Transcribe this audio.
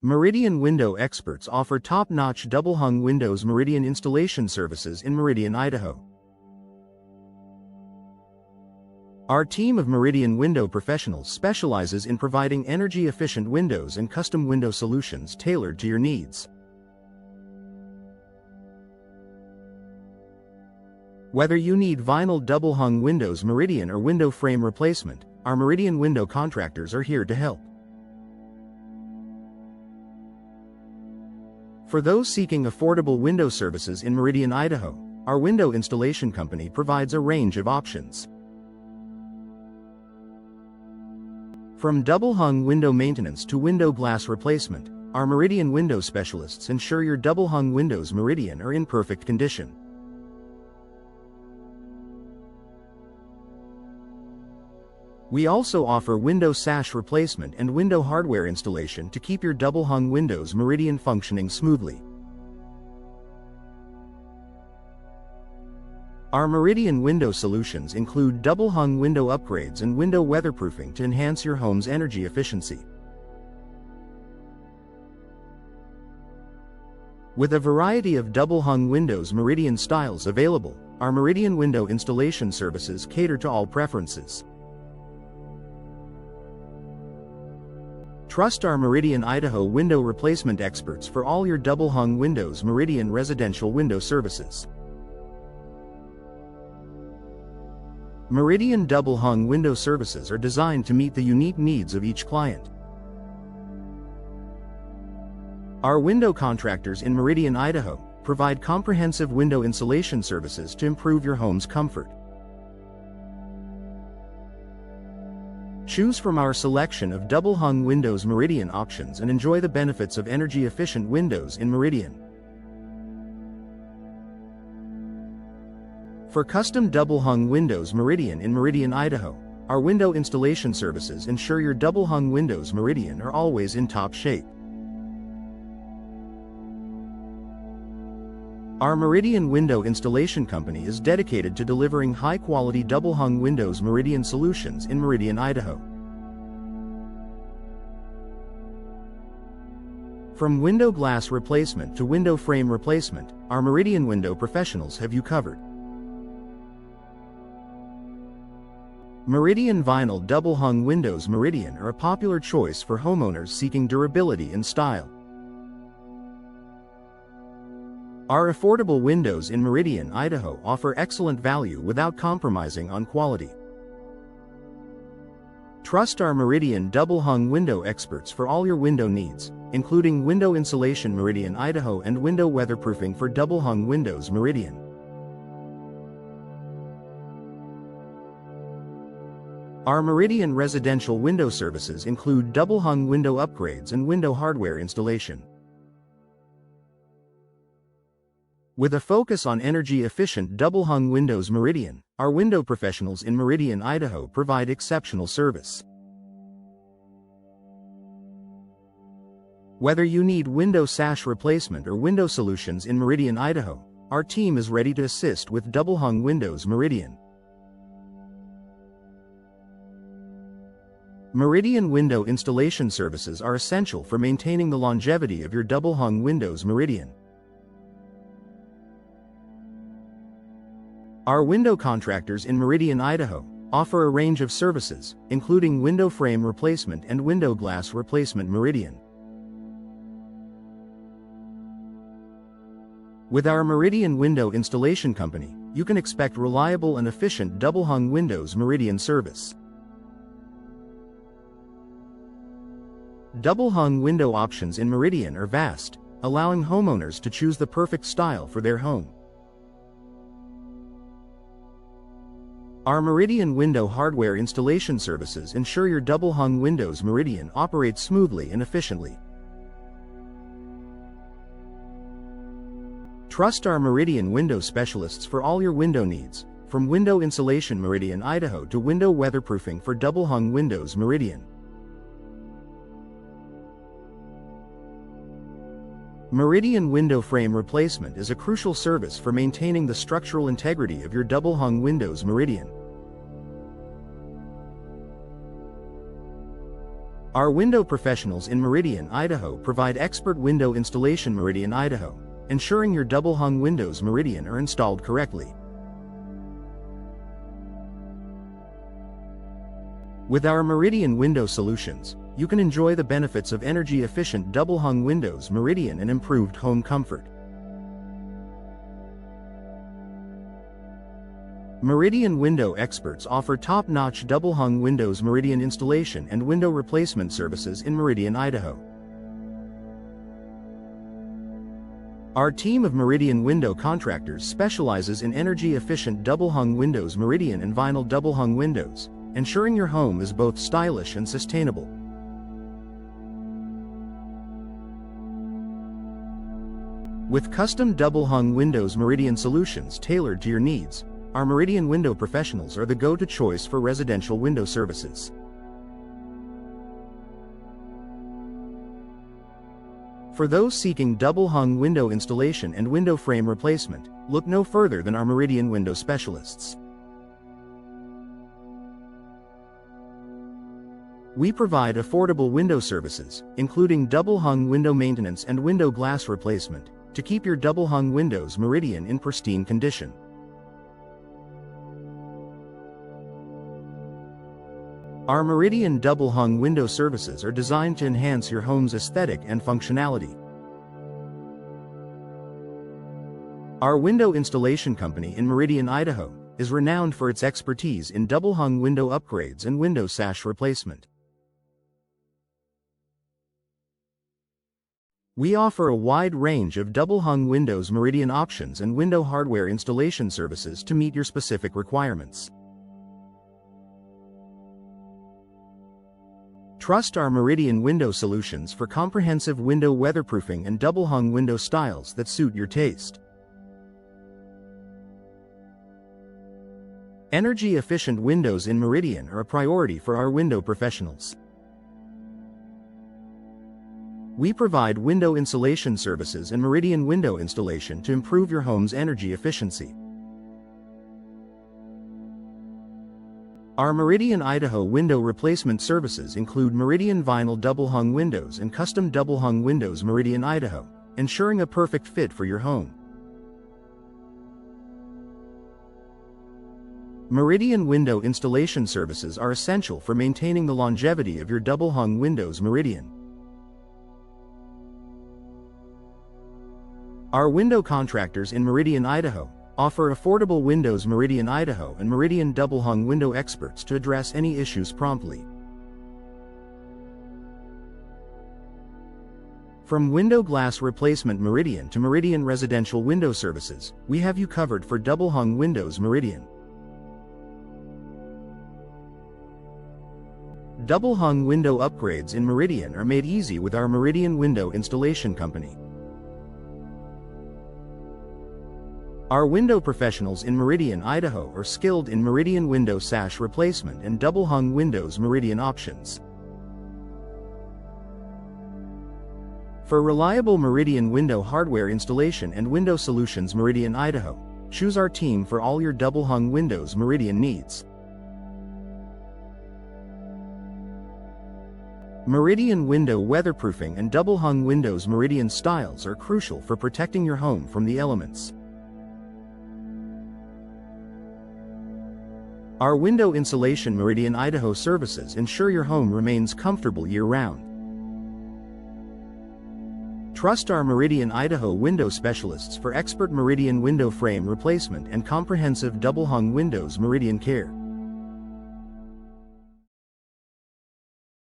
Meridian Window Experts offer top-notch double-hung windows Meridian installation services in Meridian, Idaho. Our team of Meridian window professionals specializes in providing energy-efficient windows and custom window solutions tailored to your needs. Whether you need vinyl double-hung windows Meridian or window frame replacement, our Meridian window contractors are here to help. For those seeking affordable window services in Meridian, Idaho, our window installation company provides a range of options. From double-hung window maintenance to window glass replacement, our Meridian window specialists ensure your double-hung windows Meridian are in perfect condition. We also offer window sash replacement and window hardware installation to keep your double-hung windows Meridian functioning smoothly. Our Meridian window solutions include double-hung window upgrades and window weatherproofing to enhance your home's energy efficiency. With a variety of double-hung windows Meridian styles available, our Meridian window installation services cater to all preferences. Trust our Meridian, Idaho window replacement experts for all your double-hung windows Meridian residential window services. Meridian double-hung window services are designed to meet the unique needs of each client. Our window contractors in Meridian, Idaho, provide comprehensive window insulation services to improve your home's comfort. Choose from our selection of double-hung windows Meridian options and enjoy the benefits of energy-efficient windows in Meridian. For custom double-hung windows Meridian in Meridian, Idaho, our window installation services ensure your double-hung windows Meridian are always in top shape. Our Meridian Window Installation Company is dedicated to delivering high-quality double-hung windows Meridian solutions in Meridian, Idaho. From window glass replacement to window frame replacement, our Meridian window professionals have you covered. Meridian vinyl double-hung windows Meridian are a popular choice for homeowners seeking durability and style. Our affordable windows in Meridian, Idaho offer excellent value without compromising on quality. Trust our Meridian double-hung window experts for all your window needs, including window insulation Meridian, Idaho and window weatherproofing for double-hung windows Meridian. Our Meridian residential window services include double-hung window upgrades and window hardware installation. With a focus on energy-efficient double-hung windows Meridian, our window professionals in Meridian, Idaho provide exceptional service. Whether you need window sash replacement or window solutions in Meridian, Idaho, our team is ready to assist with double-hung windows Meridian. Meridian window installation services are essential for maintaining the longevity of your double-hung windows Meridian. Our window contractors in Meridian, Idaho, offer a range of services, including window frame replacement and window glass replacement Meridian. With our Meridian Window Installation Company, you can expect reliable and efficient double-hung windows Meridian service. Double-hung window options in Meridian are vast, allowing homeowners to choose the perfect style for their home. Our Meridian window hardware installation services ensure your double-hung windows Meridian operate smoothly and efficiently. Trust our Meridian window specialists for all your window needs, from window insulation Meridian, Idaho to window weatherproofing for double-hung windows Meridian. Meridian window frame replacement is a crucial service for maintaining the structural integrity of your double-hung windows Meridian. Our window professionals in Meridian, Idaho provide expert window installation. Meridian, Idaho, ensuring your double-hung windows. Meridian are installed correctly. With our Meridian window solutions, you can enjoy the benefits of energy-efficient double-hung windows. Meridian and improved home comfort. Meridian window experts offer top-notch double-hung windows. Meridian installation and window replacement services in Meridian, Idaho. Our team of Meridian window contractors specializes in energy-efficient double-hung windows. Meridian and vinyl double-hung windows, ensuring your home is both stylish and sustainable. With custom double-hung windows. Meridian solutions tailored to your needs, our Meridian window professionals are the go-to choice for residential window services. For those seeking double-hung window installation and window frame replacement, look no further than our Meridian window specialists. We provide affordable window services, including double-hung window maintenance and window glass replacement, to keep your double-hung windows. Meridian in pristine condition. Our Meridian double-hung window services are designed to enhance your home's aesthetic and functionality. Our window installation company in Meridian, Idaho, is renowned for its expertise in double-hung window upgrades and window sash replacement. We offer a wide range of double-hung windows. Meridian options and window hardware installation services to meet your specific requirements. Trust our Meridian window solutions for comprehensive window weatherproofing and double-hung window styles that suit your taste. Energy-efficient windows in Meridian are a priority for our window professionals. We provide window insulation services and Meridian window installation to improve your home's energy efficiency. Our Meridian, Idaho window replacement services include Meridian vinyl double-hung windows and custom double-hung windows. Meridian, Idaho, ensuring a perfect fit for your home. Meridian window installation services are essential for maintaining the longevity of your double-hung windows. Meridian. Our window contractors in Meridian, Idaho, offer affordable windows. Meridian, Idaho and Meridian double-hung window experts to address any issues promptly. From window glass replacement Meridian to Meridian residential window services, we have you covered for double-hung windows. Meridian. Double-hung window upgrades in Meridian are made easy with our Meridian window installation company. Our window professionals in Meridian, Idaho are skilled in Meridian window sash replacement and double-hung windows. Meridian options. For reliable Meridian window hardware installation and window solutions. Meridian, Idaho, choose our team for all your double-hung windows. Meridian needs. Meridian window weatherproofing and double-hung windows. Meridian styles are crucial for protecting your home from the elements. Our window insulation Meridian, Idaho services ensure your home remains comfortable year-round. Trust our Meridian, Idaho window specialists for expert Meridian window frame replacement and comprehensive double-hung windows. Meridian Care.